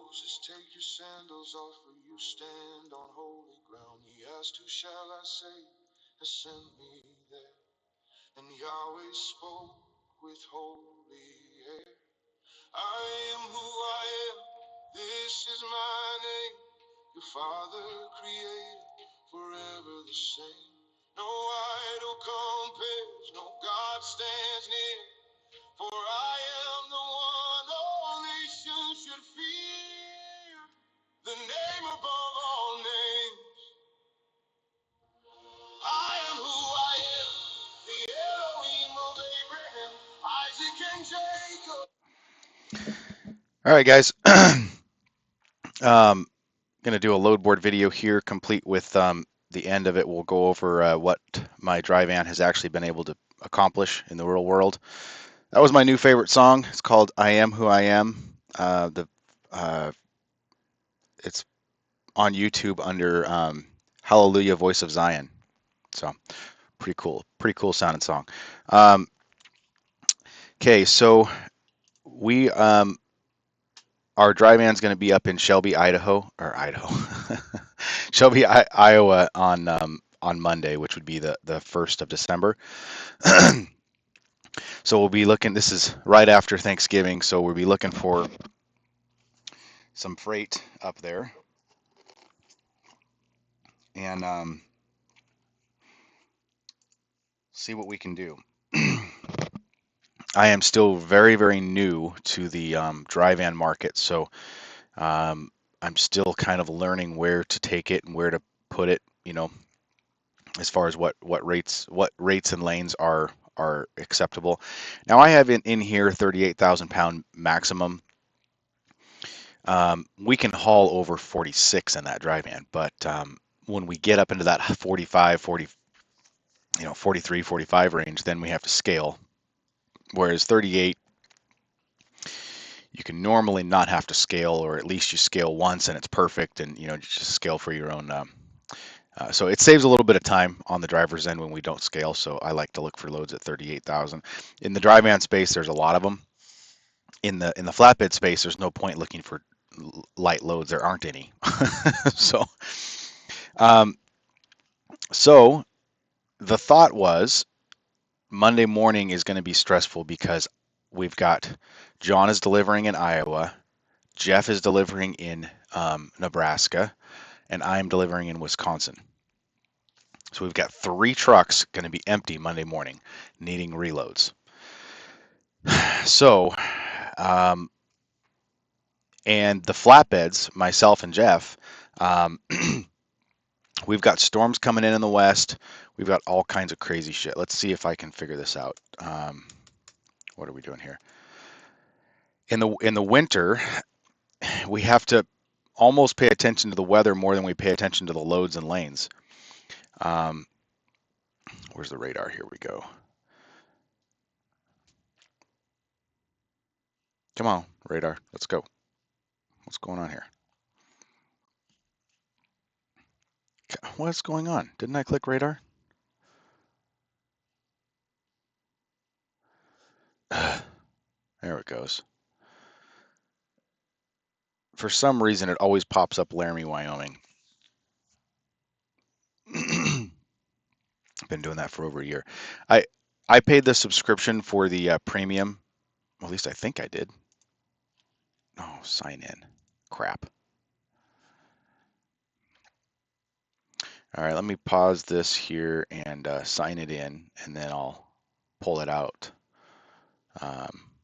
Moses, take your sandals off, for you stand on holy ground. He asked, who shall I say has sent me there? And Yahweh spoke with holy air. I am who I am, this is my name. Your Father created, forever the same. No idol compares, no God stands near. For I am the one all nations should fear. The name above all names. I am who I am, the Elohim of Abraham, Isaac, and Jacob. All right, guys. Going to do a load board video here, complete with the end of it. We'll go over what my dry van has actually been able to accomplish in the real world. That was my new favorite song. It's called "I Am Who I Am." It's on YouTube under Hallelujah, Voice of Zion. So pretty cool sounding song. Okay, so we our dry van's going to be up in Shelby, Shelby, Iowa on Monday, which would be the 1st of December. So we'll be looking, this is right after Thanksgiving, so we'll be looking for some freight up there. And see what we can do. I am still very, very new to the dry van market, so I'm still kind of learning where to take it and where to put it, you know, as far as what rates and lanes are acceptable. Now I have in here 38,000 pound maximum. We can haul over 46 in that dry van, but when we get up into that 45, 40, 43, 45 range, then we have to scale. Whereas 38, you can normally not have to scale, or at least you scale once and it's perfect, and just scale for your own. So it saves a little bit of time on the driver's end when we don't scale. So I like to look for loads at 38,000. In the dry van space, there's a lot of them. In the flatbed space, there's no point looking for light loads. There aren't any. So, um, so the thought was Monday morning is going to be stressful because we've got John is delivering in Iowa, Jeff is delivering in Nebraska, and I'm delivering in Wisconsin. So we've got 3 trucks going to be empty Monday morning, needing reloads. So, and the flatbeds, myself and Jeff, we've got storms coming in the west. We've got all kinds of crazy shit. Let's see if I can figure this out. What are we doing here? In the winter, we have to almost pay attention to the weather more than we pay attention to the loads and lanes. Where's the radar? Here we go. Come on, radar. Let's go. What's going on here? What's going on? Didn't I click radar? There it goes. For some reason, it always pops up Laramie, Wyoming. Been doing that for over a year. I paid the subscription for the premium. Well, at least I think I did. Oh, sign in. Crap. All right, let me pause this here and sign it in, and then I'll pull it out.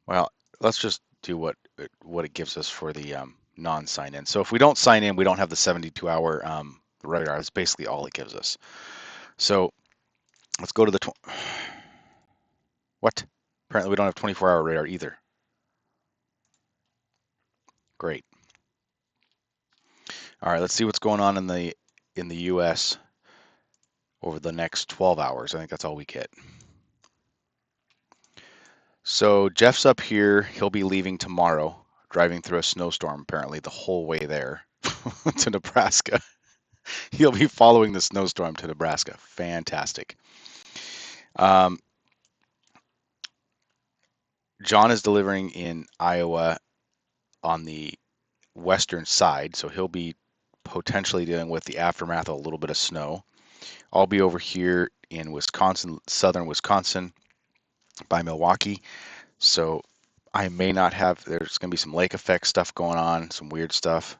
Well, let's just do what it gives us for the non-sign in. So if we don't sign in, we don't have the 72-hour radar. That's basically all it gives us. So let's go to the what? Apparently we don't have 24-hour radar either. Great. All right, let's see what's going on in the U.S. over the next 12 hours. I think that's all we get. So Jeff's up here. He'll be leaving tomorrow, driving through a snowstorm apparently the whole way there to Nebraska. He'll be following the snowstorm to Nebraska. Fantastic. John is delivering in Iowa on the western side, so he'll be potentially dealing with the aftermath of a little bit of snow. I'll be over here in Wisconsin, southern Wisconsin by Milwaukee, so I may not have, there's going to be some lake effect stuff going on, some weird stuff.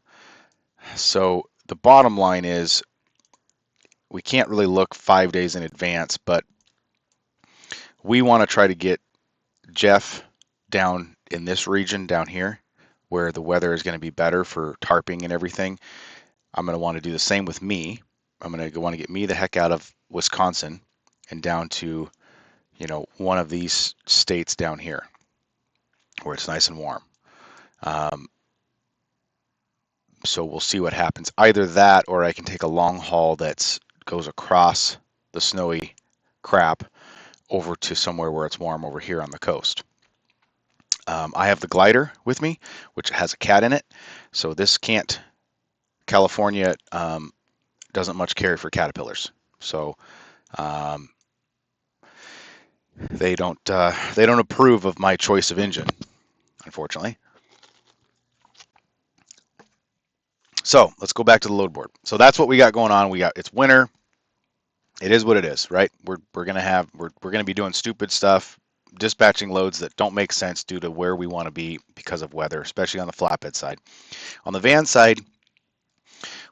So the bottom line is we can't really look 5 days in advance, but we want to try to get Jeff down in this region down here where the weather is going to be better for tarping and everything. I'm going to want to do the same with me. I'm going to want to get me the heck out of Wisconsin and down to, one of these states down here where it's nice and warm. Um, so we'll see what happens. Either that, or I can take a long haul that goes across the snowy crap over to somewhere where it's warm over here on the coast. I have the glider with me, which has a cat in it. So this can't, California doesn't much care for caterpillars. So um, they don't approve of my choice of engine, unfortunately. So let's go back to the load board. So that's what we got going on. It's winter. It is what it is, right? We're gonna be doing stupid stuff, dispatching loads that don't make sense due to where we want to be because of weather, especially on the flatbed side. On the van side,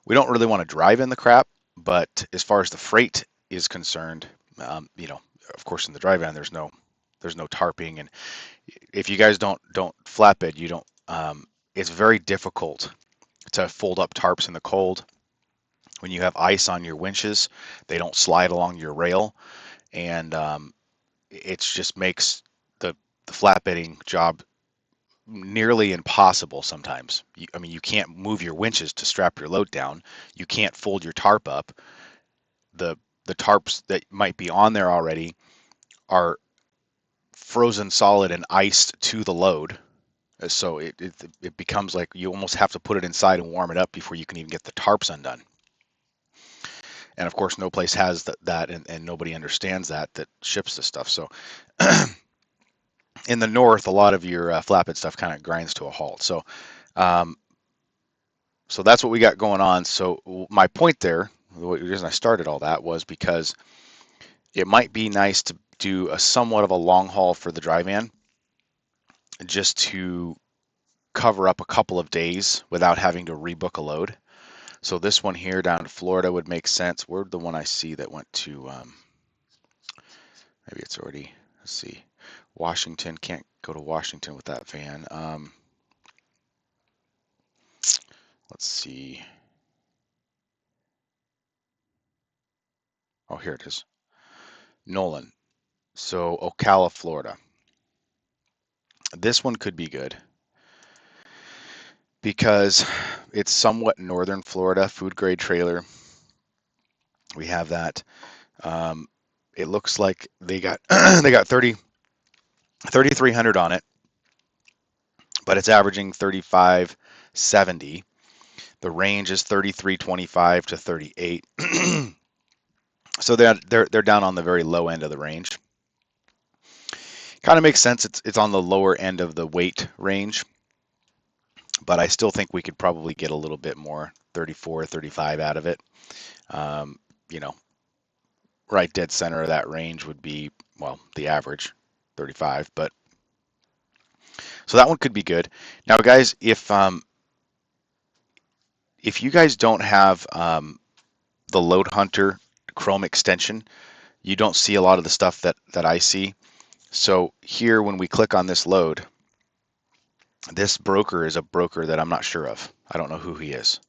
we don't really want to drive in the crap, but as far as the freight is concerned, of course, in the dry van, there's no tarping, and if you guys don't flatbed, you don't. It's very difficult to fold up tarps in the cold. When you have ice on your winches, they don't slide along your rail, and it just makes the flatbedding job nearly impossible sometimes. You can't move your winches to strap your load down. You can't fold your tarp up. The tarps that might be on there already are frozen solid and iced to the load. So it becomes like you almost have to put it inside and warm it up before you can even get the tarps undone. And of course, no place has that and nobody understands that ships this stuff. So in the north, a lot of your flatbed stuff kind of grinds to a halt. So um, so that's what we got going on. So my point there, the reason I started all that was because it might be nice to do a somewhat of a long haul for the dry van, just to cover up a couple of days without having to rebook a load. So this one here down to Florida would make sense. Where'd the one I see that went to, maybe it's already, let's see, Washington. Can't go to Washington with that van. Let's see. Oh, here it is. Nolan. So Ocala, Florida. This one could be good because it's somewhat northern Florida, food grade trailer. We have that. It looks like they got they got 3,300 on it, but it's averaging 3570. The range is 3325 to 38. So they're down on the very low end of the range. Kind of makes sense. It's on the lower end of the weight range, but I still think we could probably get a little bit more, 34, 35 out of it. You know, right dead center of that range would be, well, the average, 35. But so that one could be good. Now, guys, if you guys don't have the Load Hunter Chrome extension, you don't see a lot of the stuff that I see. So here, when we click on this load, this broker is a broker that I'm not sure of. I don't know who he is.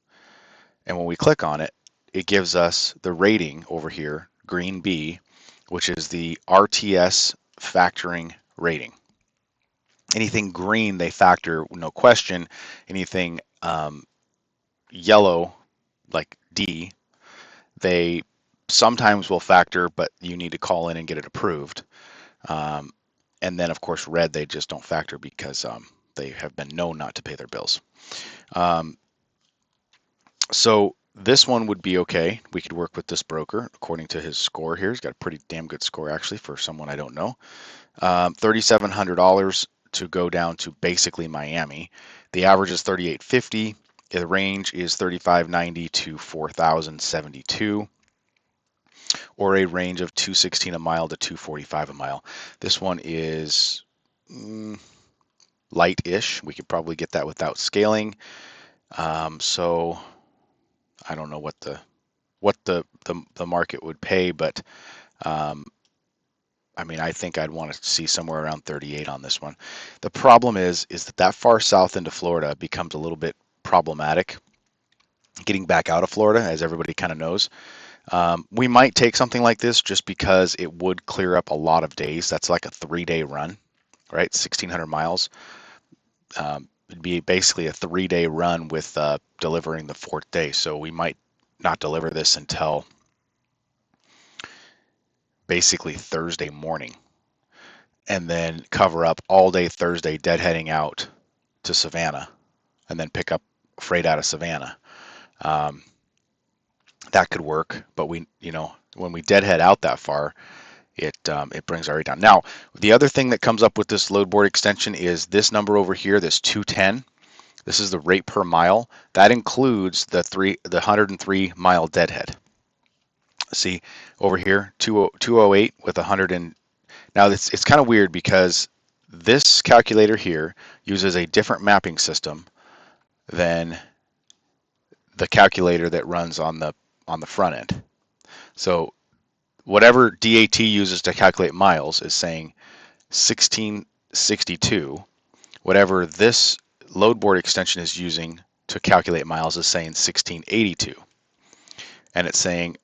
And when we click on it, it gives us the rating over here, green B, which is the RTS factoring rating. Anything green, they factor, no question. Anything yellow, like D, they sometimes will factor, but you need to call in and get it approved. And then, of course, red, they just don't factor because they have been known not to pay their bills. So this one would be okay. We could work with this broker according to his score here. He's got a pretty damn good score, actually, for someone I don't know. $3,700 to go down to basically Miami. The average is 3850. The range is 3,590 to 4,072, or a range of 216 a mile to 245 a mile. This one is light-ish. We could probably get that without scaling. So I don't know what the market would pay, but I mean, I think I'd want to see somewhere around 38 on this one. The problem is that far south into Florida becomes a little bit problematic. Getting back out of Florida, as everybody kind of knows, we might take something like this just because it would clear up a lot of days. That's like a 3-day run, right? 1,600 miles. It'd be basically a 3-day run with delivering the 4th day. So we might not deliver this until basically Thursday morning, and then cover up all day Thursday, deadheading out to Savannah, and then pick up freight out of Savannah. That could work, but when we deadhead out that far, it brings our rate down. Now, the other thing that comes up with this load board extension is this number over here, this 210. This is the rate per mile. That includes the 103 mile deadhead. See over here, 208 with 100 and now it's kind of weird because this calculator here uses a different mapping system than the calculator that runs on the front end. So whatever DAT uses to calculate miles is saying 1662. Whatever this load board extension is using to calculate miles is saying 1682. And it's saying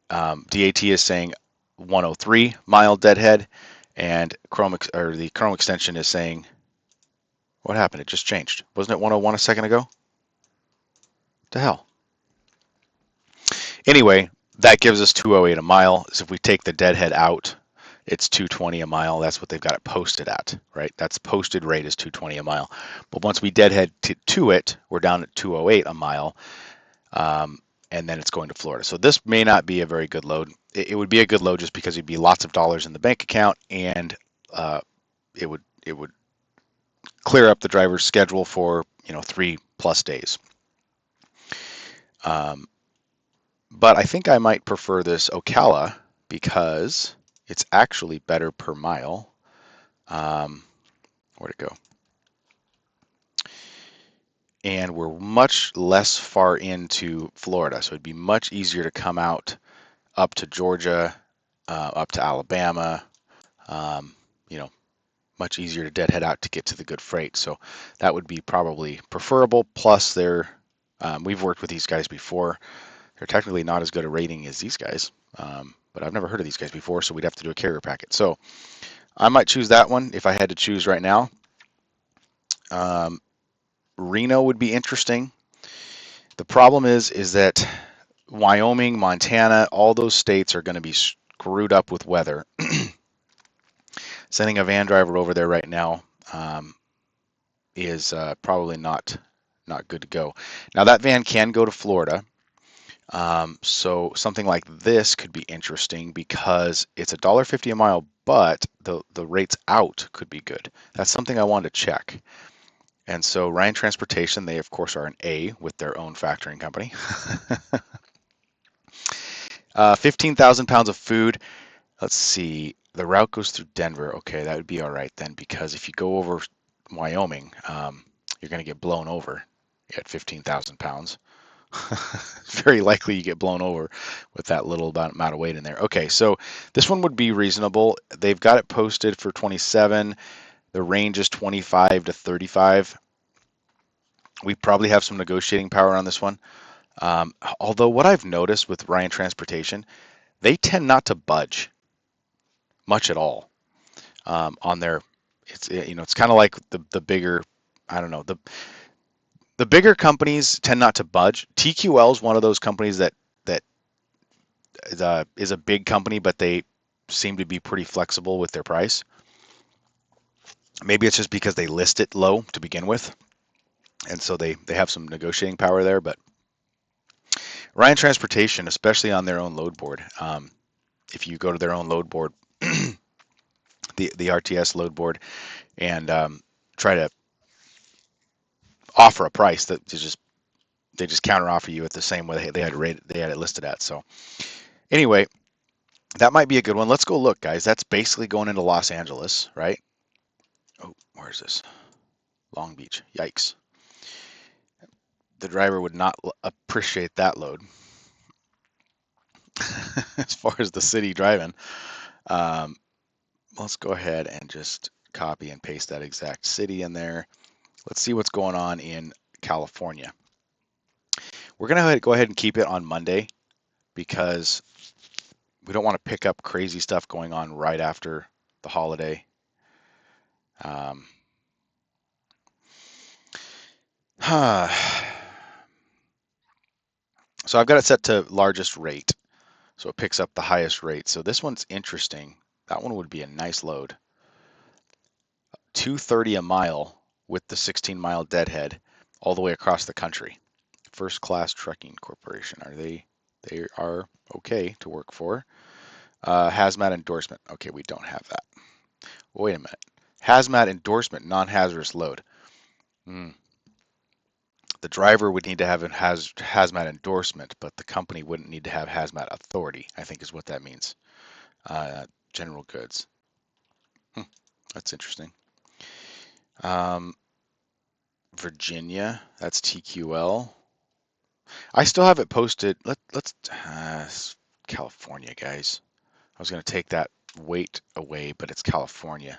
DAT is saying 103 mile deadhead, and the Chrome extension is saying, what happened? It just changed. Wasn't it 101 a second ago? What the hell? Anyway, that gives us 208 a mile. So if we take the deadhead out, it's 220 a mile. That's what they've got it posted at, right? That's posted rate is 220 a mile. But once we deadhead to it, we're down at 208 a mile, and then it's going to Florida. So this may not be a very good load. It would be a good load just because it'd be lots of dollars in the bank account, and it would clear up the driver's schedule for 3+ days. But I think I might prefer this Ocala because it's actually better per mile. Where'd it go? And we're much less far into Florida, so it'd be much easier to come out up to Georgia, up to Alabama, much easier to deadhead out to get to the good freight. So that would be probably preferable. Plus, we've worked with these guys before. They're technically not as good a rating as these guys, but I've never heard of these guys before, so we'd have to do a carrier packet. So I might choose that one if I had to choose right now. Reno would be interesting. The problem is that Wyoming, Montana, all those states are going to be screwed up with weather. Sending a van driver over there right now is probably not good to go. Now that van can go to Florida, so something like this could be interesting because it's $1.50 a mile, but the rates out could be good. That's something I wanted to check. And so Ryan Transportation, they of course are an A with their own factoring company. 15,000 pounds of food. Let's see. The route goes through Denver. Okay, that would be all right then, because if you go over Wyoming, you're going to get blown over at 15,000 pounds. Very likely you get blown over with that little amount of weight in there. Okay, so this one would be reasonable. They've got it posted for 27. The range is 25 to 35. We probably have some negotiating power on this one. Although what I've noticed with Ryan Transportation, they tend not to budge much at all on their. It's kind of like the bigger. I don't know, the bigger companies tend not to budge. TQL is one of those companies that is a big company, but they seem to be pretty flexible with their price. Maybe it's just because they list it low to begin with, and so they have some negotiating power there. But Ryan Transportation, especially on their own load board, if you go to their own load board, the RTS load board, and try to offer a price that is just they just counteroffer you at the same way they had it listed at. So anyway, that might be a good one. Let's go look, guys. That's basically going into Los Angeles, right? Oh, where is this? Long Beach. Yikes. The driver would not appreciate that load as far as the city driving. Um, let's go ahead and just copy and paste that exact city in there. Let's see what's going on in California. We're going to go ahead and keep it on Monday because we don't want to pick up crazy stuff going on right after the holiday. Um, so I've got it set to largest rate. So it picks up the highest rate. So this one's interesting. That one would be a nice load. 230 a mile with the 16-mile deadhead all the way across the country. First Class Trucking Corporation. They are okay to work for. Hazmat endorsement. Okay, we don't have that. Wait a minute. Hazmat endorsement, non-hazardous load. The driver would need to have a hazmat endorsement, but the company wouldn't need to have hazmat authority, I think is what that means. General goods. That's interesting. Virginia, that's TQL. I still have it posted. Let's California, guys. I was going to take that weight away, but it's California.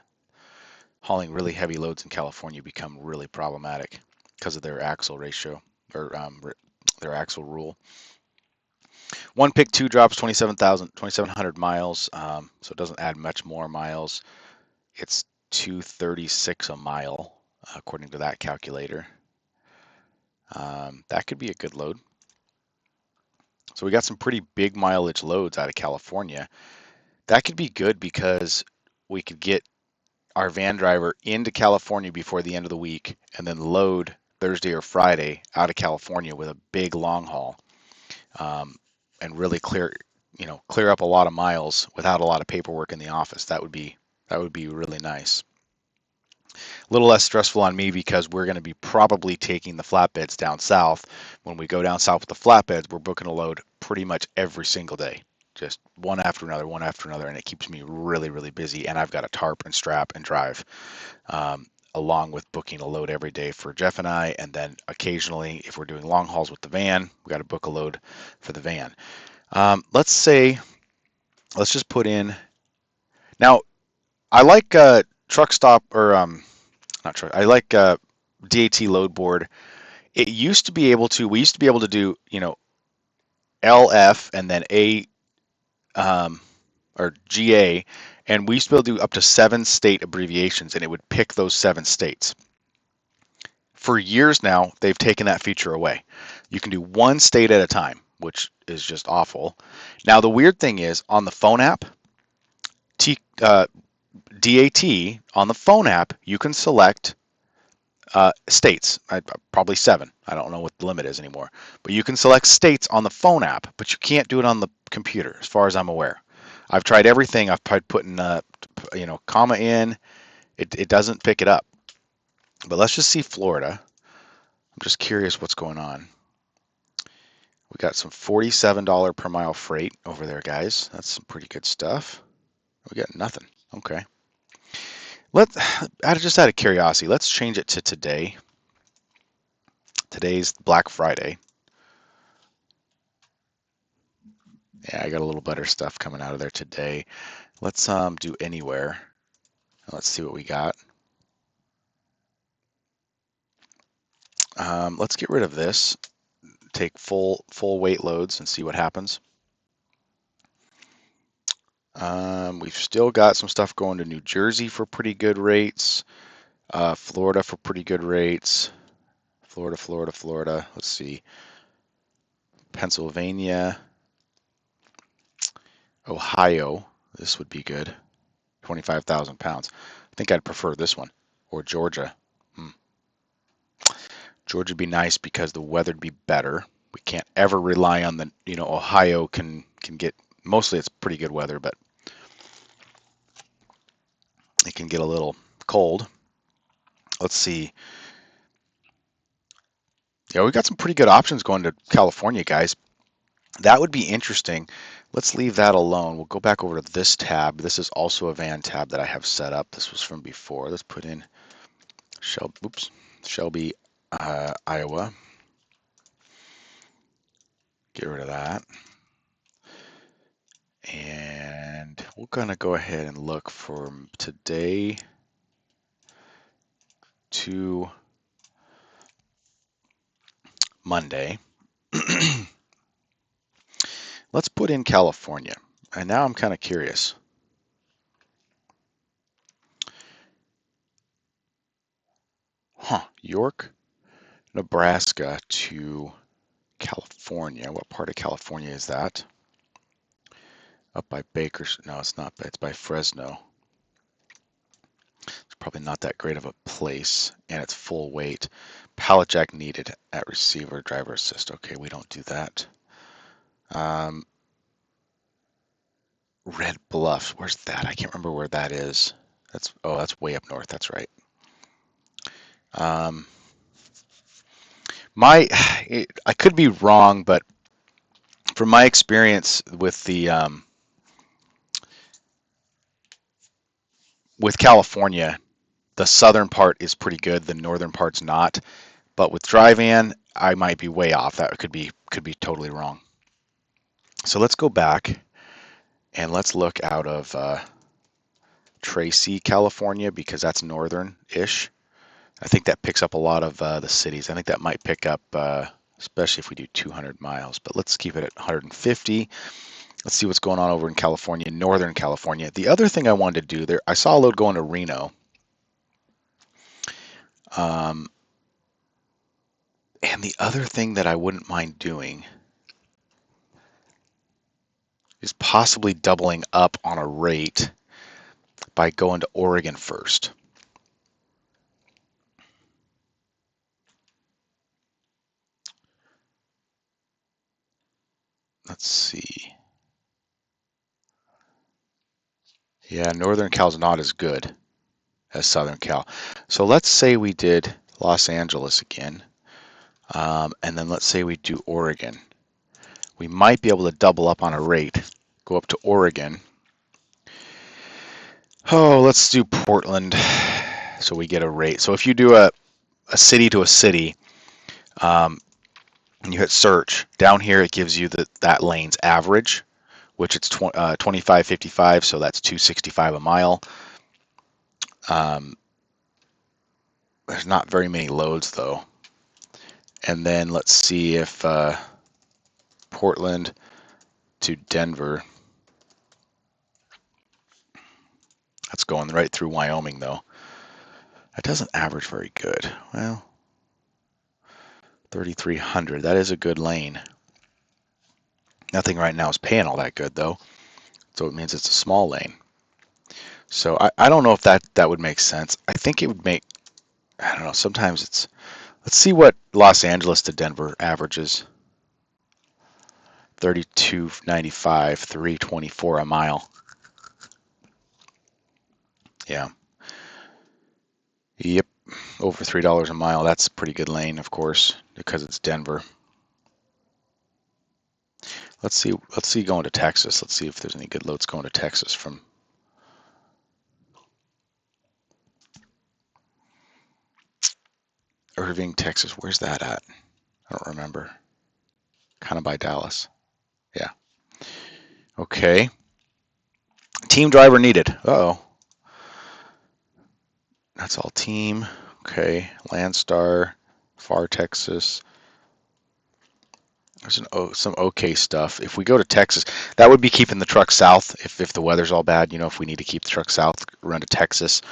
Hauling really heavy loads in California become really problematic because of their axle ratio or their axle rule. One pick, two drops, 2,700 miles. So it doesn't add much more miles. It's 236 a mile, according to that calculator. That could be a good load. So we got some pretty big mileage loads out of California. That could be good because we could get our van driver into California before the end of the week and then load Thursday or Friday out of California with a big long haul, and really clear up a lot of miles without a lot of paperwork in the office. That would be really nice. A little less stressful on me because we're going to be probably taking the flatbeds down south. When we go down south with the flatbeds, we're booking a load pretty much every single day, just one after another, and it keeps me really, really busy. And I've got a tarp and strap and drive, along with booking a load every day for Jeff and I. And then occasionally, if we're doing long hauls with the van, we got to book a load for the van. Let's just put in. Now, I like truck stop or not truck. I like DAT load board. We used to be able to do, LF and then A, or GA, and we used to be able to do up to 7 state abbreviations, and it would pick those 7 states. For years now, they've taken that feature away. You can do 1 state at a time, which is just awful. Now, the weird thing is on the phone app, DAT on the phone app, you can select states, probably 7. I don't know what the limit is anymore, but you can select states on the phone app, but you can't do it on the computer, as far as I'm aware. I've tried everything. I've tried putting, comma in. It doesn't pick it up. But let's just see Florida. I'm just curious what's going on. We got some $47 per mile freight over there, guys. That's some pretty good stuff. We got nothing. Okay. Just out of curiosity, let's change it to today. Today's Black Friday. Yeah, I got a little better stuff coming out of there today. Let's do anywhere. Let's see what we got. Let's get rid of this. Take full weight loads and see what happens. We've still got some stuff going to New Jersey for pretty good rates. Florida for pretty good rates. Florida. Let's see. Pennsylvania. Ohio. This would be good. 25,000 pounds. I think I'd prefer this one. Or Georgia. Georgia would be nice because the weather'd be better. We can't ever rely on Ohio can get, mostly it's pretty good weather, but it can get a little cold. Let's see. Yeah, we got some pretty good options going to California, guys. That would be interesting. Let's leave that alone. We'll go back over to this tab. This is also a van tab that I have set up. This was from before. Let's put in Shelby, Iowa. Get rid of that. And we're gonna go ahead and look from today to Monday. Let's put in California. And now I'm kind of curious. York, Nebraska to California. What part of California is that? Up by Baker's. No, it's not. It's by Fresno. It's probably not that great of a place, and it's full weight. Pallet jack needed at receiver, driver assist. Okay, we don't do that. Um, Red Bluff. Where's that? I can't remember where that is. That's way up north. That's right. Um, I could be wrong, but from my experience with the with California, the southern part is pretty good. The northern part's not. But with dry van, I might be way off. That could be totally wrong. So let's go back and let's look out of Tracy, California, because that's northern-ish. I think that picks up a lot of the cities. I think that might pick up, especially if we do 200 miles. But let's keep it at 150. Let's see what's going on over in California, Northern California. The other thing I wanted to do there, I saw a load going to Reno. And the other thing that I wouldn't mind doing is possibly doubling up on a rate by going to Oregon first. Let's see. Yeah, Northern Cal's not as good as Southern Cal. So let's say we did Los Angeles again, and then let's say we do Oregon. We might be able to double up on a rate, go up to Oregon. Oh, let's do Portland so we get a rate. So if you do a city to a city, and you hit search, down here it gives you that lane's average, which it's 25.55, so that's 265 a mile. There's not very many loads though. And then let's see if Portland to Denver. That's going right through Wyoming though. That doesn't average very good. Well, 3,300. That is a good lane. Nothing right now is paying all that good though, so it means it's a small lane. So I don't know if that would make sense. I think it would make, I don't know, sometimes it's, let's see what Los Angeles to Denver averages. 32.95, 324 a mile. Yeah. Yep. Over $3 a mile. That's a pretty good lane, of course, because it's Denver. Let's see going to Texas. Let's see if there's any good loads going to Texas from Irving, Texas. Where's that at? I don't remember. Kind of by Dallas. Yeah. Okay. Team driver needed. Uh-oh. That's all team. Okay. Landstar, Far Texas. There's some okay stuff. If we go to Texas, that would be keeping the truck south. If the weather's all bad, if we need to keep the truck south, run to Texas.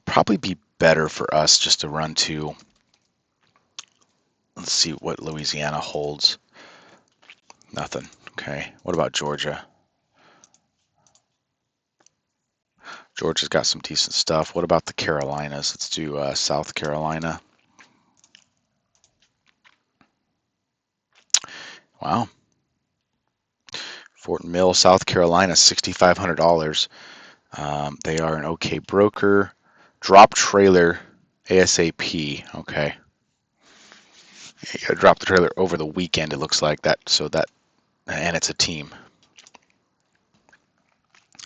Probably be better for us just to run to, let's see what Louisiana holds. Nothing. Okay. What about Georgia? Georgia's got some decent stuff. What about the Carolinas? Let's do South Carolina. Wow. Fort Mill, South Carolina, $6,500. They are an okay broker. Drop trailer ASAP. Okay. You gotta drop the trailer over the weekend, it looks like that. So that, and it's a team.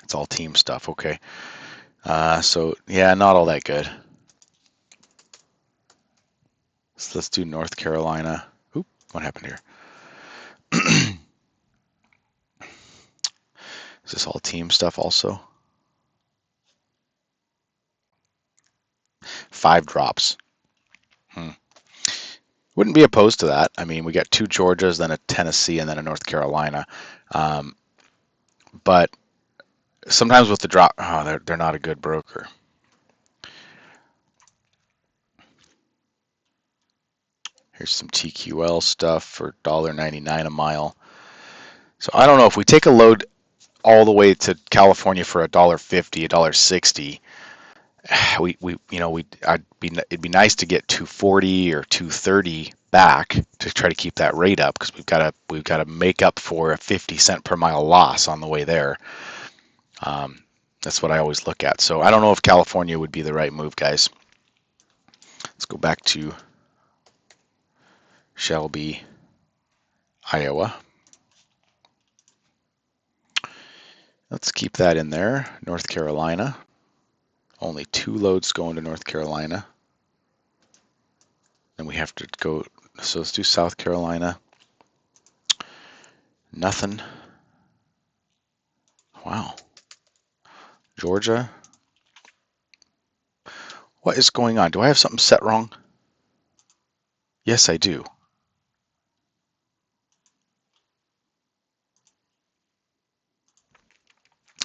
It's all team stuff. Okay. So yeah, not all that good. So let's do North Carolina. Oop, what happened here? Is this all team stuff also? 5 drops. Hmm. Wouldn't be opposed to that. I mean, we got 2 Georgias, then a Tennessee, and then a North Carolina. Um, but sometimes with the drop, oh, they're not a good broker. Here's some TQL stuff for $1.99 a mile. So I don't know if we take a load all the way to California for $1.50, $1.60. It'd be nice to get 240 or 230 back to try to keep that rate up because we've got to make up for a 50 cent per mile loss on the way there. That's what I always look at. So I don't know if California would be the right move, guys. Let's go back to Shelby, Iowa. Let's keep that in there. North Carolina. Only 2 loads going to North Carolina. Then we have to go, so let's do South Carolina. Nothing. Wow. Georgia. What is going on? Do I have something set wrong? Yes, I do.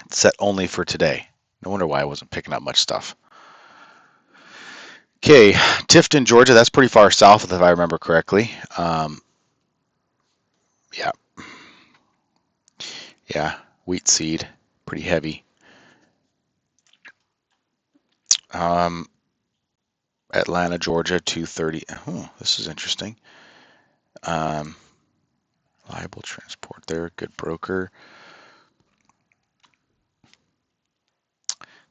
It's set only for today. No wonder why I wasn't picking up much stuff. Okay, Tifton, Georgia. That's pretty far south, if I remember correctly. Yeah. Yeah, wheat seed. Pretty heavy. Atlanta, Georgia, 230. Oh, this is interesting. Liable transport there. Good broker.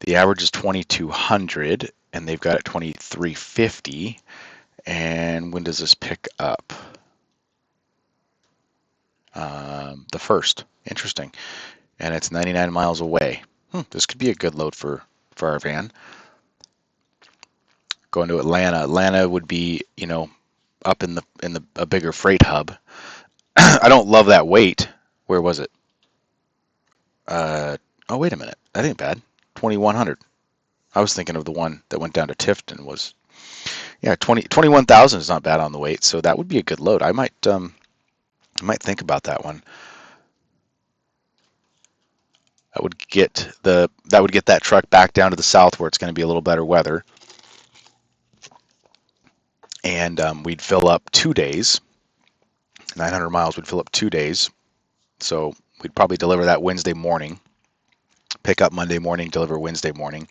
The average is 2,200, and they've got it 2,350. And when does this pick up? The first. Interesting. And it's 99 miles away. This could be a good load for our van. Going to Atlanta. Atlanta would be, up in the a bigger freight hub. I don't love that weight. Where was it? Oh, wait a minute. That ain't bad. 2,100. I was thinking of the one that went down to Tifton was, yeah, 21,000 is not bad on the weight, so that would be a good load. I might think about that one. That would get that truck back down to the south where it's going to be a little better weather, and we'd fill up 2 days. 900 miles would fill up 2 days, so we'd probably deliver that Wednesday morning, pick up Monday morning, deliver Wednesday morning.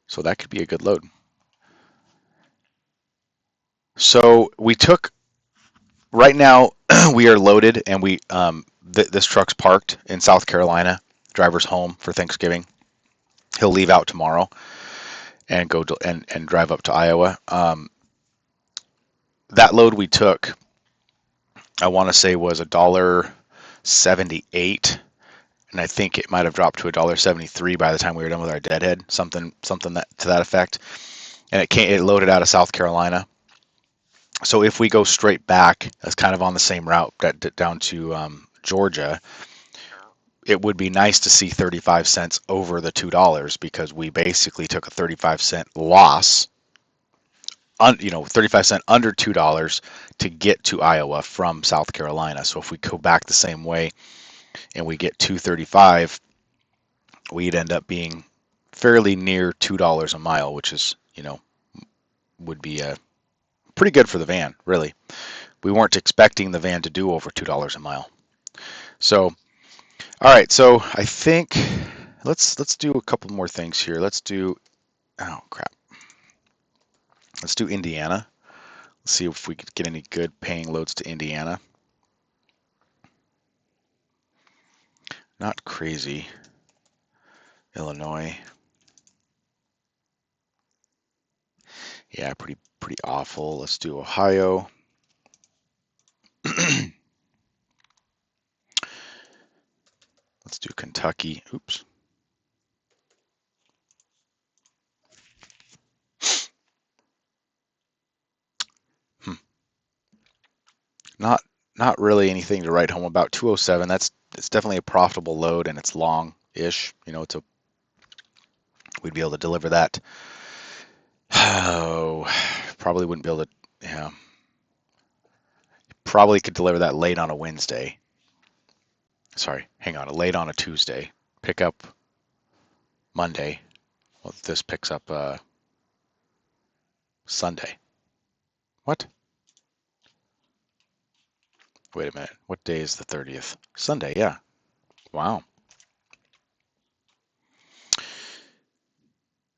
So that could be a good load. So we took right now we are loaded, and this truck's parked in South Carolina. Driver's home for Thanksgiving. He'll leave out tomorrow and go to, and drive up to Iowa. That load we took, I want to say, was $1.78, and I think it might have dropped to $1.73 by the time we were done with our deadhead, something that to that effect. And it loaded out of South Carolina. So if we go straight back, that's kind of on the same route down to Georgia. It would be nice to see 35 cents over the $2 because we basically took a 35-cent loss, 35 cent under $2 to get to Iowa from South Carolina. So if we go back the same way and we get 235, we'd end up being fairly near $2 a mile, which is, would be pretty good for the van, really. We weren't expecting the van to do over $2 a mile. So, all right, so I think let's do a couple more things here. Let's do, oh crap. Let's do Indiana. Let's see if we could get any good paying loads to Indiana. Not crazy. Illinois. Yeah, pretty awful. Let's do Ohio. Let's do Kentucky. Oops. Hmm. Not not really anything to write home about. 207. It's definitely a profitable load, and it's long-ish. You know, we'd be able to deliver that. Oh, probably wouldn't be able to. Yeah, probably could deliver that late on a Wednesday. Sorry, hang on, late on a Tuesday. Pick up Monday. Well, this picks up Sunday. What? Wait a minute. What day is the 30th? Sunday, yeah. Wow.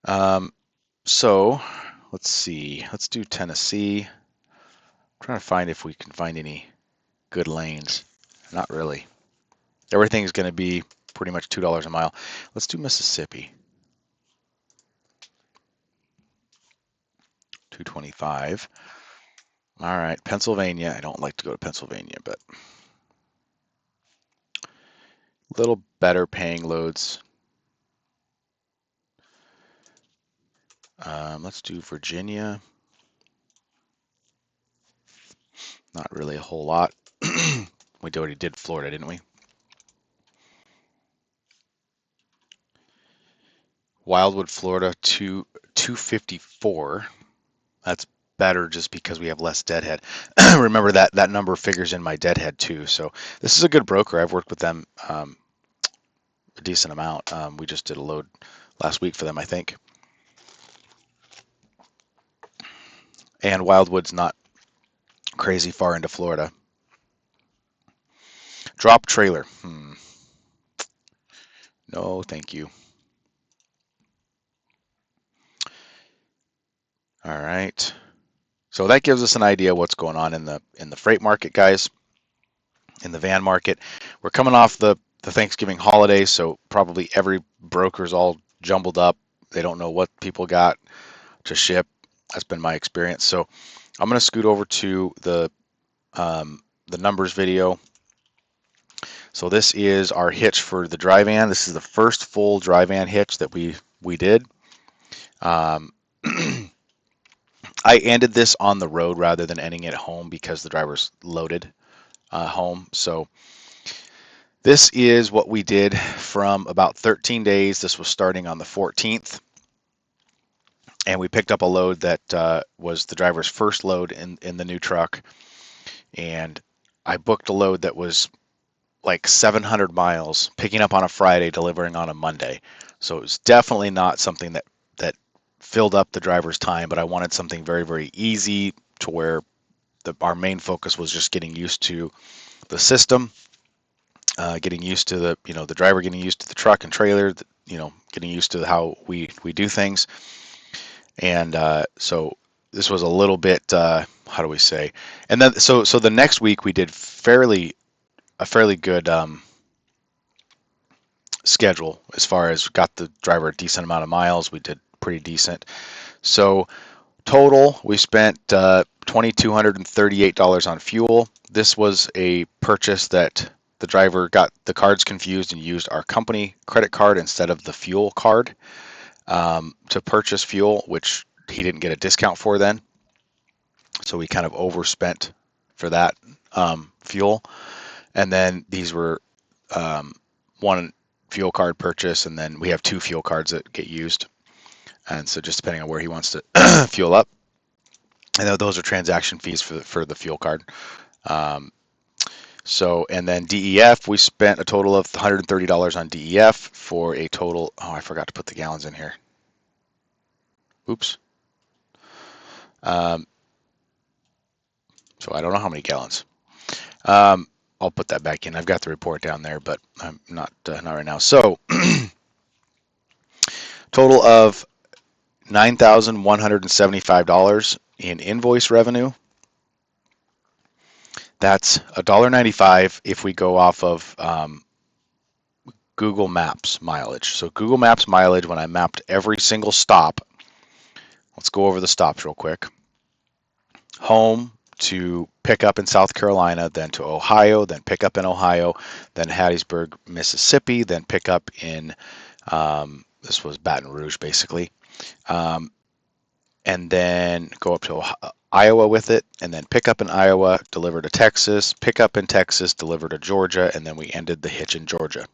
Um, so let's see. Let's do Tennessee. I'm trying to find if we can find any good lanes. Not really. Everything's going to be pretty much $2 a mile. Let's do Mississippi. 225. All right, Pennsylvania. I don't like to go to Pennsylvania, but a little better paying loads. Let's do Virginia. Not really a whole lot. We already did Florida, didn't we? Wildwood, Florida, 254. That's better just because we have less deadhead. Remember that number figures in my deadhead too. So this is a good broker. I've worked with them a decent amount. We just did a load last week for them, I think. And Wildwood's not crazy far into Florida. Drop trailer. No, thank you. All right. So that gives us an idea what's going on in the freight market, guys. In the van market, we're coming off the Thanksgiving holiday, so probably every broker's all jumbled up. They don't know what people got to ship. That's been my experience. So I'm going to scoot over to the numbers video. So this is our hitch for the dry van. This is the first full dry van hitch that we did. Um, I ended this on the road rather than ending it at home because the driver's loaded home. So this is what we did from about 13 days. This was starting on the 14th. And we picked up a load that was the driver's first load in the new truck. And I booked a load that was like 700 miles, picking up on a Friday, delivering on a Monday. So it was definitely not something that filled up the driver's time, but I wanted something very, very easy to where our main focus was just getting used to the system, getting used to the driver, getting used to the truck and trailer, getting used to how we do things. And so this was a little bit, how do we say? And then so the next week we did a fairly good schedule as far as got the driver a decent amount of miles. We did pretty decent. So total, we spent $2,238 on fuel. This was a purchase that the driver got the cards confused and used our company credit card instead of the fuel card to purchase fuel, which he didn't get a discount for then. So we kind of overspent for that fuel. And then these were one fuel card purchase, and then we have two fuel cards that get used. And so just depending on where he wants to fuel up. And those are transaction fees for the fuel card. And then DEF, we spent a total of $130 on DEF for a total, oh, I forgot to put the gallons in here. Oops. So I don't know how many gallons. I'll put that back in. I've got the report down there, but I'm not right now. So total of $9,175 in invoice revenue. That's $1.95 if we go off of Google Maps mileage. So Google Maps mileage, when I mapped every single stop, Let's go over the stops real quick. Home to pick up in South Carolina, then to Ohio, then pick up in Ohio, then Hattiesburg, Mississippi, then pick up in, this was Baton Rouge basically, um, and then go up to Iowa with it, and then pick up in Iowa, deliver to Texas, pick up in Texas, deliver to Georgia, and then we ended the hitch in Georgia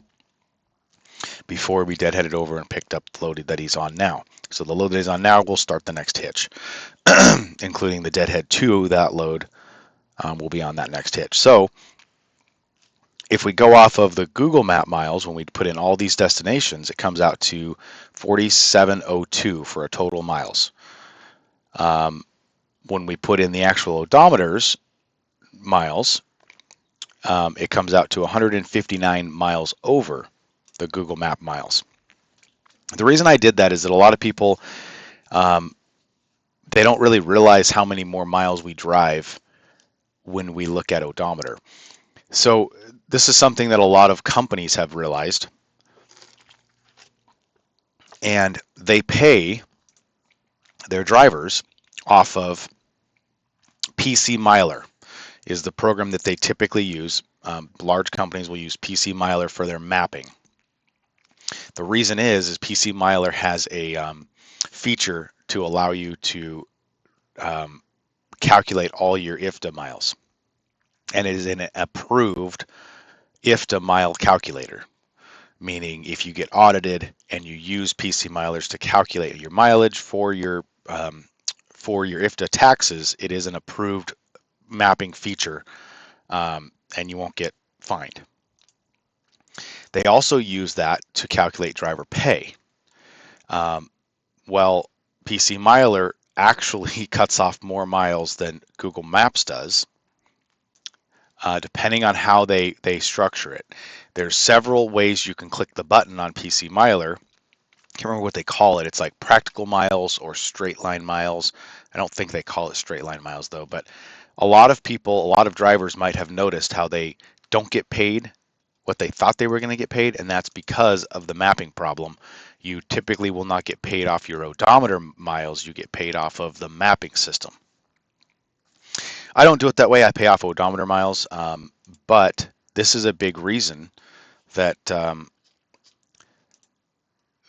before we deadheaded over and picked up the load that he's on now. So the load that he's on now will start the next hitch, including the deadhead to that load will be on that next hitch. So if we go off of the Google Map miles, when we put in all these destinations, it comes out to 4702 for a total miles. When we put in the actual odometers miles, it comes out to 159 miles over the Google Map miles. The reason I did that is that a lot of people, they don't really realize how many more miles we drive when we look at odometer. So this is something that a lot of companies have realized, and they pay their drivers off of PC Miler is the program that they typically use. Large companies will use PC Miler for their mapping. The reason is PC Miler has a feature to allow you to calculate all your IFTA miles, and it is an approved IFTA mile calculator, meaning if you get audited and you use PC Milers to calculate your mileage for your IFTA taxes, it is an approved mapping feature, and you won't get fined. They also use that to calculate driver pay. Well, PC Miler actually cuts off more miles than Google Maps does, depending on how they structure it. There's several ways you can click the button on PC Miler. I can't remember what they call it. It's like practical miles or straight line miles. I don't think they call it straight line miles though, but a lot of people, a lot of drivers might have noticed how they don't get paid what they thought they were going to get paid, and that's because of the mapping problem. You typically will not get paid off your odometer miles, you get paid off of the mapping system. I don't do it that way, I pay off odometer miles, but this is a big reason that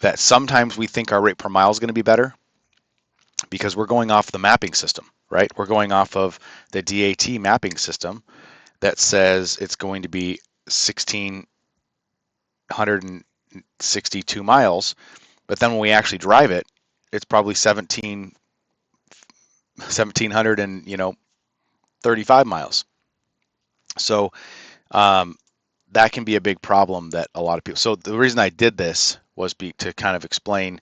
that sometimes we think our rate per mile is going to be better because we're going off the mapping system, right? We're going off of the DAT mapping system that says it's going to be 1,662 miles, but then when we actually drive it, it's probably 1,735 miles. So that can be a big problem that a lot of people. So the reason I did this was to kind of explain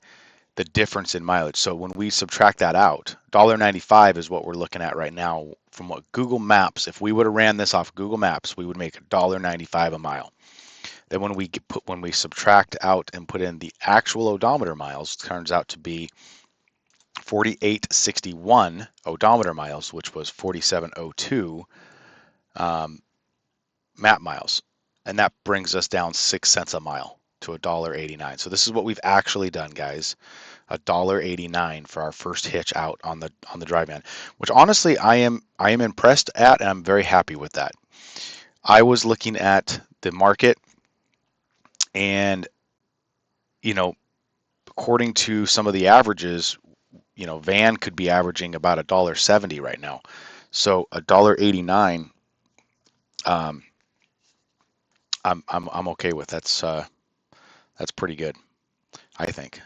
the difference in mileage. So when we subtract that out, $1.95 is what we're looking at right now from what Google Maps. If we would have ran this off Google Maps, we would make $1.95 a mile. Then when we subtract out and put in the actual odometer miles, it turns out to be 4,861 odometer miles, which was 4,702 map miles, and that brings us down 6 cents a mile to $1.89. So this is what we've actually done, guys. $1.89 for our first hitch out on the drive-in, which honestly I am impressed at, and I'm very happy with that. I was looking at the market, and according to some of the averages, van could be averaging about $1.70 right now. So $1.89, I'm okay with. That's pretty good, I think.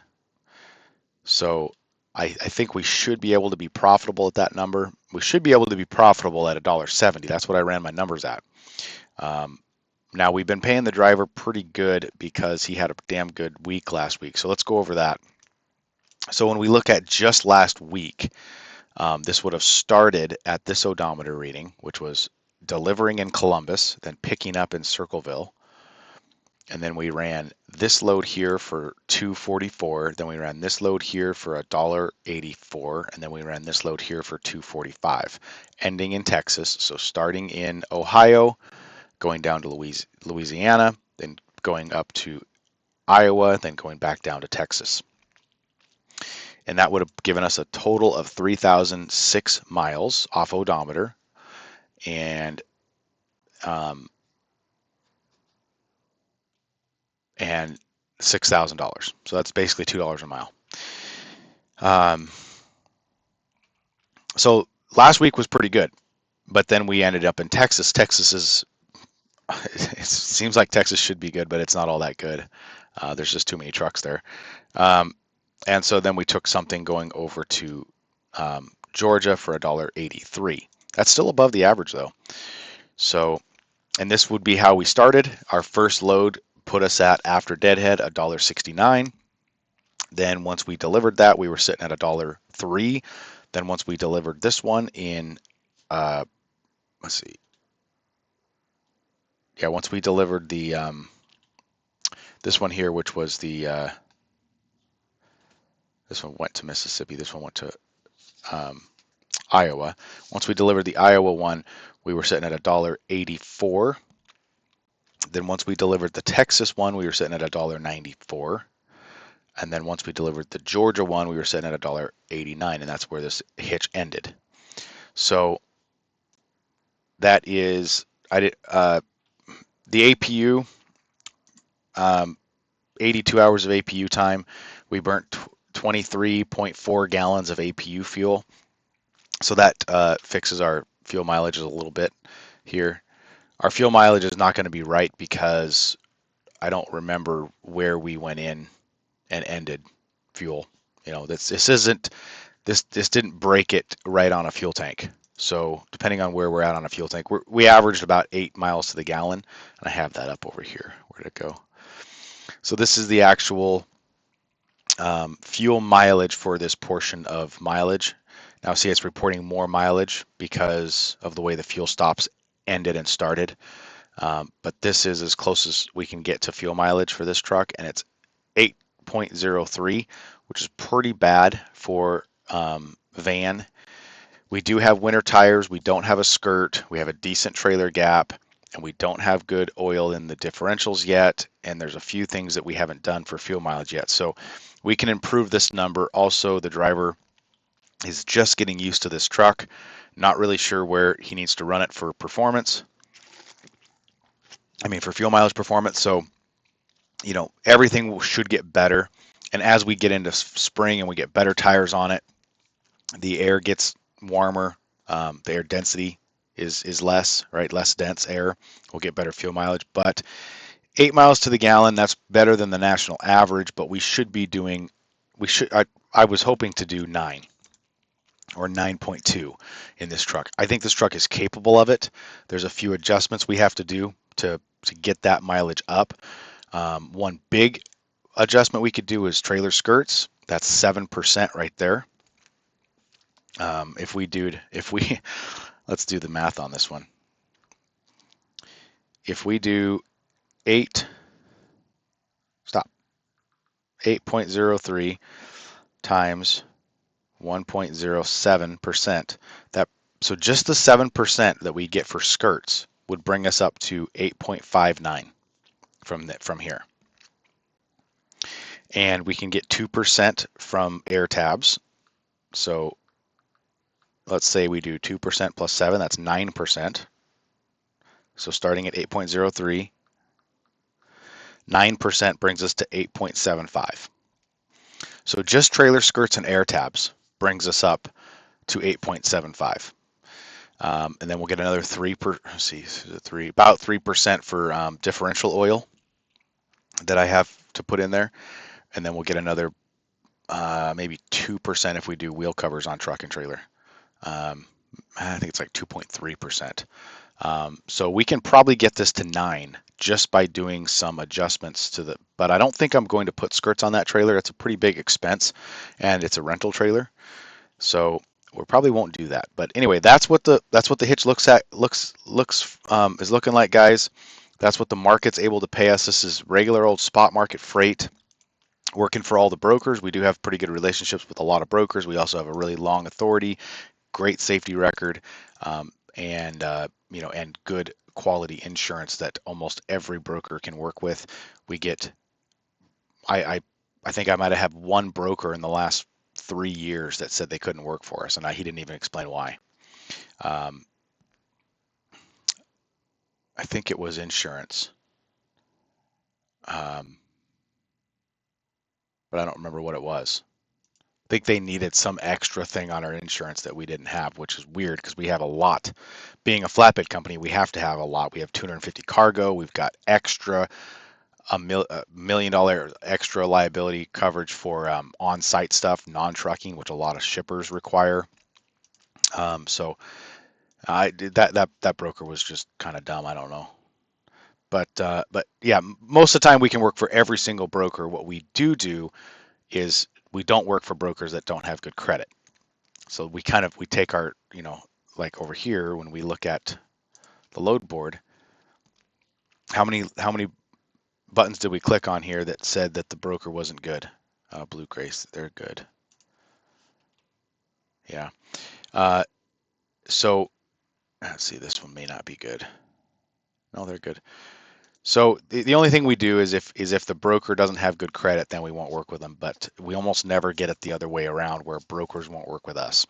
So I think we should be able to be profitable at that number. We should be able to be profitable at $1.70. That's what I ran my numbers at. Now we've been paying the driver pretty good because he had a damn good week last week. So let's go over that. So when we look at just last week, this would have started at this odometer reading, which was delivering in Columbus, then picking up in Circleville. And then we ran this load here for $2.44. Then we ran this load here for $1.84. And then we ran this load here for $2.45, ending in Texas. So starting in Ohio, going down to Louisiana, then going up to Iowa, then going back down to Texas. and that would have given us a total of 3,006 miles off odometer, and um, and $6,000. So that's basically $2 a mile. Um, so last week was pretty good, but then we ended up in Texas. Texas is, it seems like Texas should be good, but it's not all that good. There's just too many trucks there. Um, and so then we took something going over to Georgia for $1.83. That's still above the average though. So, and this would be how we started. Our first load put us at, after deadhead, $1.69. Then once we delivered that, we were sitting at $1.03. Then once we delivered this one in, uh, let's see, yeah, once we delivered the this one here, which was the this one went to Mississippi. This one went to um, Iowa. Once we delivered the Iowa one, we were sitting at $1.84. Then once we delivered the Texas one, we were sitting at $1.94. And then once we delivered the Georgia one, we were sitting at $1.89, and that's where this hitch ended. So that is, I did the APU, 82 hours of APU time. We burnt 23.4 gallons of APU fuel. So that fixes our fuel mileage a little bit here. Our fuel mileage is not going to be right because I don't remember where we went in and ended fuel. You know, this isn't this didn't break it right on a fuel tank. So depending on where we're at on a fuel tank, we averaged about 8 miles to the gallon, and I have that up over here. Where did it go? So this is the actual fuel mileage for this portion of mileage. Now see, it's reporting more mileage because of the way the fuel stops ended and started. But this is as close as we can get to fuel mileage for this truck, and it's 8.03, which is pretty bad for van. We do have winter tires. We don't have a skirt. We have a decent trailer gap, and we don't have good oil in the differentials yet. And there's a few things that we haven't done for fuel mileage yet. So we can improve this number. Also, the driver is just getting used to this truck, not really sure where he needs to run it for performance. I mean, for fuel mileage performance. So, you know, everything should get better. And as we get into spring and we get better tires on it, the air gets warmer. The air density is less, right? Less dense air. We'll get better fuel mileage. But 8 miles to the gallon, that's better than the national average. But we should be doing, I was hoping to do 9 or 9.2 in this truck. I think this truck is capable of it. There's a few adjustments we have to do to get that mileage up. One big adjustment we could do is trailer skirts. That's 7% right there. If we let's do the math on this one. If we do 8.03 times 1.07%, so just the 7% that we get for skirts would bring us up to 8.59 from here. And we can get 2% from air tabs. So let's say we do 2% plus 7, that's 9%. So starting at 8.03, 9% brings us to 8.75. So just trailer skirts and air tabs brings us up to 8.75. And then we'll get another about 3% for differential oil that I have to put in there. And then we'll get another maybe 2% if we do wheel covers on truck and trailer. I think it's like 2.3%. So we can probably get this to 9 just by doing some adjustments to the, but I don't think I'm going to put skirts on that trailer. It's a pretty big expense and it's a rental trailer. So we probably won't do that. But anyway, that's what the hitch is looking like, guys. That's what the market's able to pay us. This is regular old spot market freight. Working for all the brokers. We do have pretty good relationships with a lot of brokers. We also have a really long authority, great safety record, and good quality insurance that almost every broker can work with. We get, I think I might have had one broker in the last 3 years that said they couldn't work for us, and he didn't even explain why. Um, I think it was insurance, um, but I don't remember what it was. I think they needed some extra thing on our insurance that we didn't have, which is weird because we have a lot. Being a flatbed company, we have to have a lot. We have 250 cargo. We've got extra $1 million extra liability coverage for on-site stuff, non-trucking, which a lot of shippers require. So I did that broker was just kind of dumb. I don't know. But yeah, most of the time we can work for every single broker. What we do is we don't work for brokers that don't have good credit. So we take our, like over here when we look at the load board, how many buttons did we click on here that said that the broker wasn't good? Blue Grace, they're good. Yeah. Uh, so let's see, this one may not be good. No, they're good. So the only thing we do is if the broker doesn't have good credit, then we won't work with them. But we almost never get it the other way around where brokers won't work with us.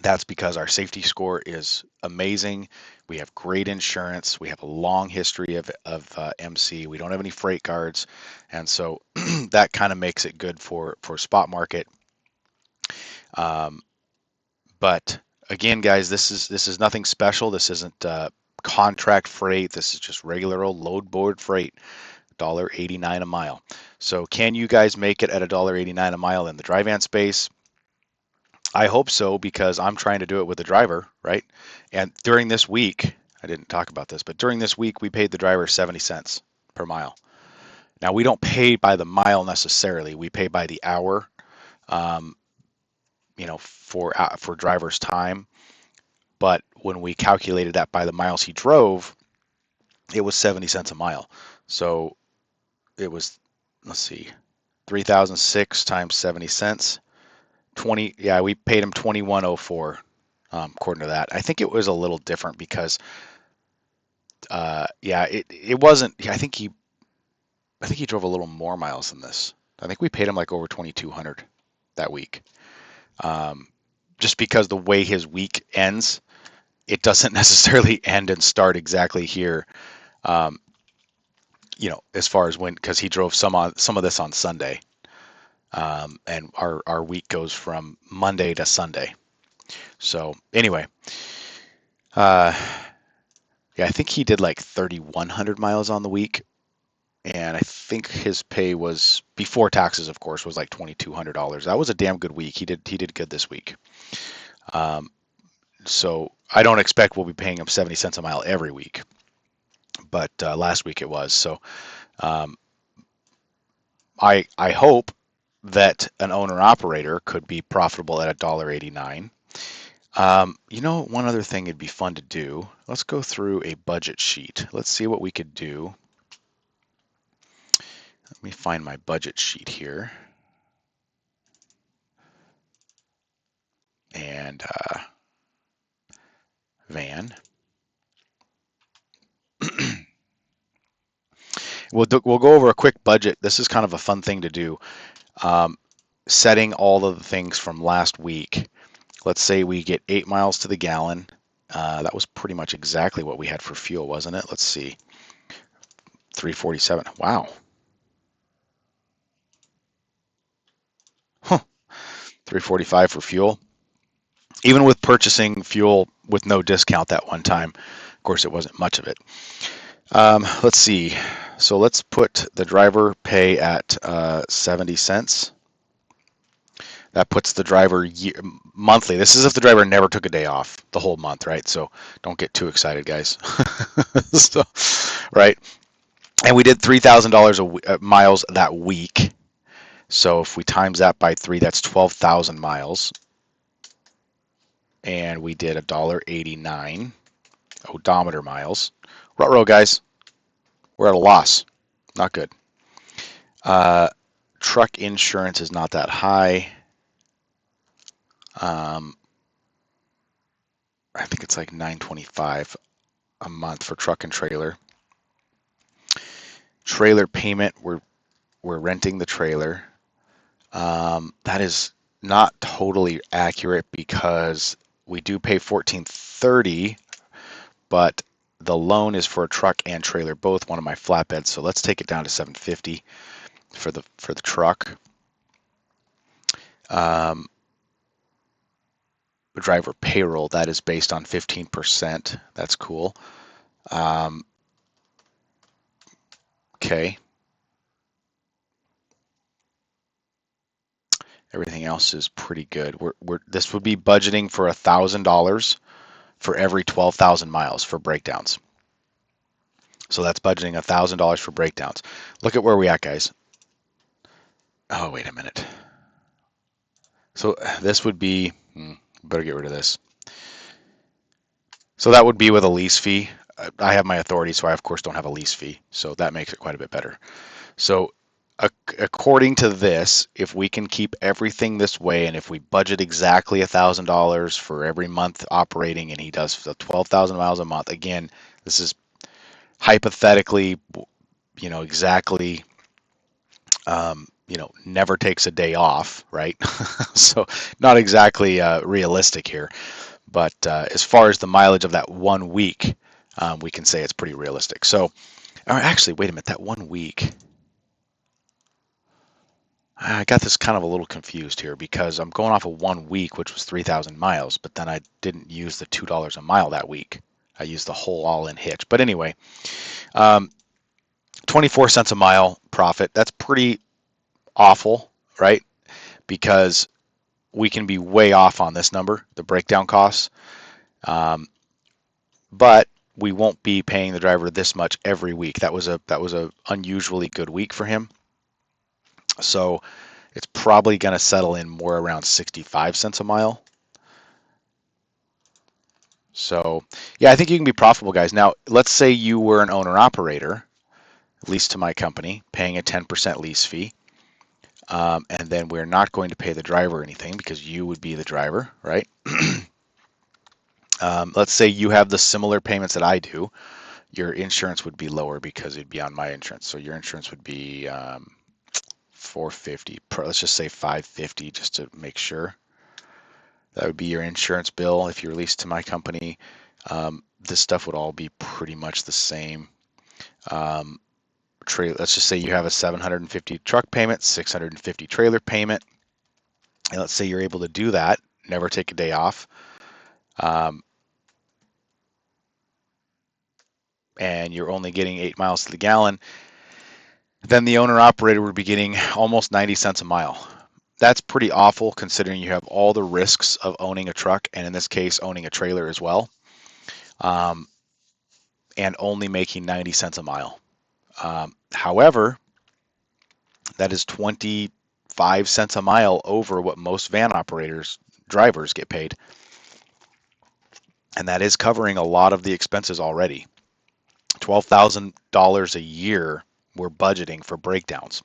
That's because our safety score is amazing. We have great insurance. We have a long history of MC. We don't have any freight guards, and so that kind of makes it good for spot market. Um, but again, guys, this is nothing special. This isn't contract freight. This is just regular old load board freight. $1.89 a mile. So can you guys make it at $1.89 a mile in the dry van space? I hope so, because I'm trying to do it with the driver, right? And during this week, I didn't talk about this, but during this week, we paid the driver 70 cents per mile. Now, we don't pay by the mile necessarily. We pay by the hour, um, for driver's time. But when we calculated that by the miles he drove, it was 70 cents a mile. So it was, let's see, 3,006 times 70 cents. Yeah, we paid him 21.04, according to that. I think it was a little different because yeah, it wasn't. I think he drove a little more miles than this. I think we paid him like over 2,200 that week. Um, just because the way his week ends, it doesn't necessarily end and start exactly here. Um, as far as when, because he drove some of this on Sunday, and our week goes from Monday to Sunday. So anyway, uh, yeah, I think he did like 3,100 miles on the week, and I think his pay was before taxes, of course, was like $2,200. That was a damn good week. He did good this week. Um, so I don't expect we'll be paying him 70 cents a mile every week, but last week it was. So um, I hope that an owner operator could be profitable at $1.89. One other thing it'd be fun to do. Let's go through a budget sheet. Let's see what we could do. Let me find my budget sheet here. And van. We'll go over a quick budget. This is kind of a fun thing to do. Um, Setting all of the things from last week. Let's say we get 8 miles to the gallon. That was pretty much exactly what we had for fuel, wasn't it? Let's see. 347. Wow. Huh. 345 for fuel. Even with purchasing fuel with no discount that one time, of course, it wasn't much of it. Let's see. So let's put the driver pay at 70 cents. That puts the driver monthly. This is if the driver never took a day off the whole month, right? So don't get too excited, guys. So, right? And we did $3,000 miles that week. So if we times that by 3, that's 12,000 miles. And we did $1.89 odometer miles. Ruh-roh, guys. We're at a loss. Not good. Truck insurance is not that high. I think it's like $925 a month for truck and trailer. Trailer payment, we're renting the trailer. That is not totally accurate because we do pay $14.30, but the loan is for a truck and trailer, both one of my flatbeds. So let's take it down to $750 for the truck. Um, driver payroll, that is based on 15%. That's cool. Um, okay. Everything else is pretty good. This would be budgeting for $1,000 for every 12,000 miles for breakdowns. So that's budgeting $1,000 for breakdowns. Look at where we at, guys. Oh, wait a minute. So this would be, better get rid of this. So that would be with a lease fee. I have my authority, so I of course don't have a lease fee. So that makes it quite a bit better. So according to this, if we can keep everything this way, and if we budget exactly $1,000 for every month operating, and he does the 12,000 miles a month, again, this is hypothetically, exactly, never takes a day off, right? So not exactly realistic here, but as far as the mileage of that 1 week, we can say it's pretty realistic. So, or actually, wait a minute, that 1 week. I got this kind of a little confused here because I'm going off of 1 week, which was 3,000 miles, but then I didn't use the $2 a mile that week. I used the whole all-in hitch. But anyway, 24 cents a mile profit. That's pretty awful, right? Because we can be way off on this number, the breakdown costs, but we won't be paying the driver this much every week. That was a unusually good week for him. So it's probably going to settle in more around 65 cents a mile. So, yeah, I think you can be profitable, guys. Now, let's say you were an owner operator, leased to my company, paying a 10% lease fee, and then we're not going to pay the driver anything because you would be the driver, right? Let's say you have the similar payments that I do. Your insurance would be lower because it'd be on my insurance. So your insurance would be 450. Let's just say 550 just to make sure. That would be your insurance bill if you're leased to my company. This stuff would all be pretty much the same. Let's just say you have a 750 truck payment, 650 trailer payment, and let's say you're able to do that, never take a day off, and you're only getting 8 miles to the gallon, then the owner operator would be getting almost 90 cents a mile. That's pretty awful considering you have all the risks of owning a truck, and in this case, owning a trailer as well, and only making 90 cents a mile. However, that is 25 cents a mile over what most van drivers get paid. And that is covering a lot of the expenses already. $12,000 a year we're budgeting for breakdowns.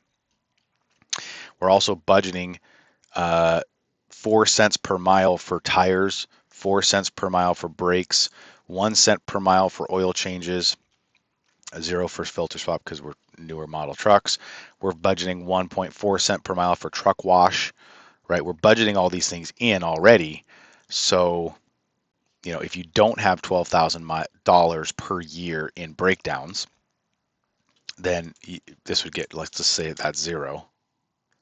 We're also budgeting 4 cents per mile for tires, 4 cents per mile for brakes, 1 cent per mile for oil changes, 0 for filter swap because we're newer model trucks. We're budgeting 1.4 cent per mile for truck wash, right? We're budgeting all these things in already. So, if you don't have $12,000 per year in breakdowns, then this would get, let's just say that's 0.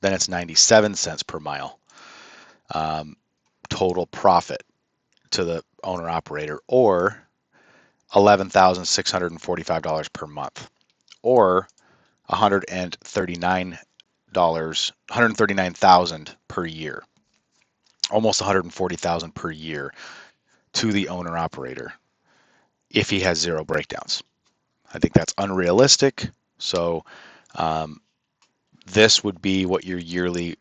Then it's 97 cents per mile total profit to the owner operator, or $11,645 per month, or $139,000 per year, almost $140,000 per year to the owner operator if he has 0 breakdowns. I think that's unrealistic. So this would be what your yearly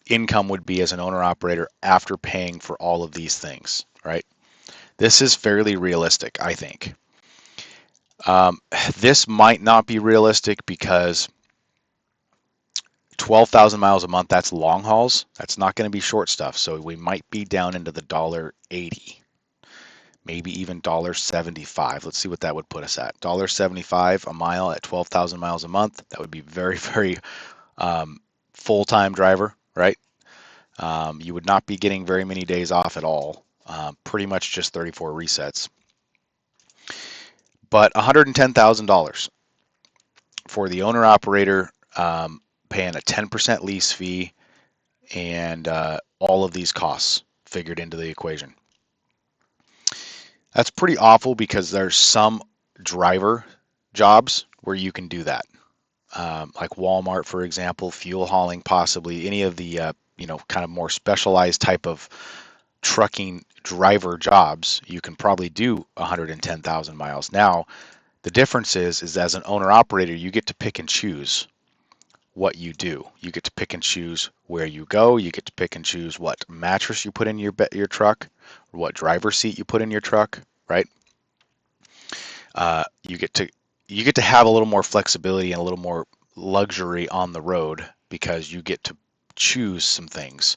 income would be as an owner operator after paying for all of these things, right? This is fairly realistic, I think. This might not be realistic because 12,000 miles a month, that's long hauls. That's not going to be short stuff. So we might be down into the $1.80, maybe even $1.75. Let's see what that would put us at. $1.75 a mile at 12,000 miles a month. That would be very, very full-time driver, right? You would not be getting very many days off at all. Pretty much just 34 resets. But $110,000 for the owner operator, paying a 10% lease fee, and all of these costs figured into the equation. That's pretty awful because there's some driver jobs where you can do that. Like Walmart, for example, fuel hauling, possibly any of the kind of more specialized type of trucking driver jobs, you can probably do 110,000 miles. Now, the difference is as an owner operator, you get to pick and choose what you do. You get to pick and choose where you go. You get to pick and choose what mattress you put in your truck, or what driver seat you put in your truck, right? You get to have a little more flexibility and a little more luxury on the road because you get to choose some things.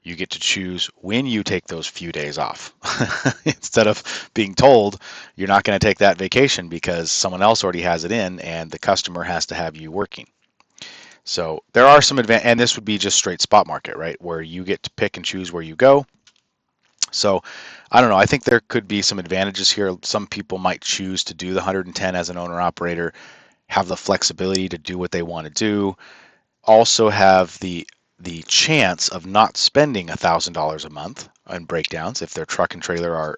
You get to choose when you take those few days off instead of being told you're not going to take that vacation because someone else already has it in and the customer has to have you working. So there are some advantages, and this would be just straight spot market, right? Where you get to pick and choose where you go. So I don't know. I think there could be some advantages here. Some people might choose to do the 110 as an owner operator, have the flexibility to do what they want to do, also have the chance of not spending $1,000 a month on breakdowns if their truck and trailer are,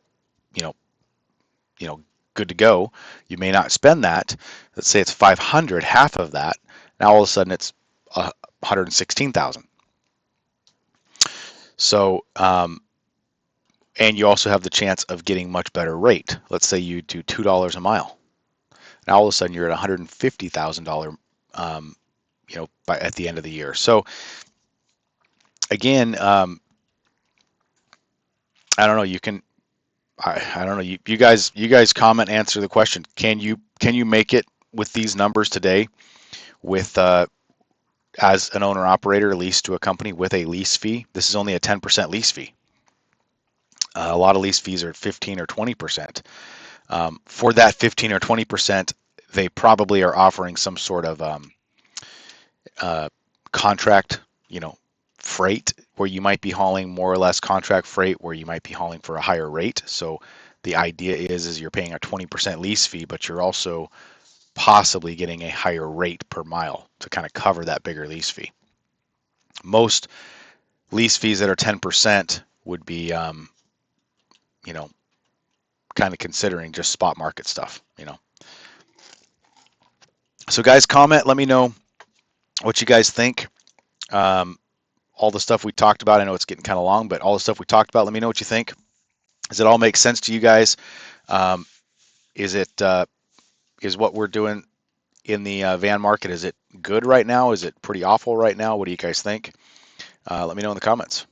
you know, good to go. You may not spend that. Let's say it's 500, half of that. Now all of a sudden it's 116,000. So, and you also have the chance of getting much better rate. Let's say you do $2 a mile. Now all of a sudden you're at $150,000, at the end of the year. So again, I don't know. You can, I don't know. You guys comment, answer the question. Can you make it with these numbers today with as an owner operator leased to a company with a lease fee? This is only a 10% lease fee. A lot of lease fees are 15 or 20%. For that 15 or 20%, they probably are offering some sort of contract, freight, where you might be hauling more or less contract freight, where you might be hauling for a higher rate. So the idea is you're paying a 20% lease fee, but you're also possibly getting a higher rate per mile to kind of cover that bigger lease fee. Most lease fees that are 10% would be, kind of considering just spot market stuff. So guys, comment, let me know what you guys think. All the stuff we talked about, I know it's getting kind of long, but all the stuff we talked about, let me know what you think. Does it all make sense to you guys? Is what we're doing in the van market, is it good right now? Is it pretty awful right now? What do you guys think? Let me know in the comments.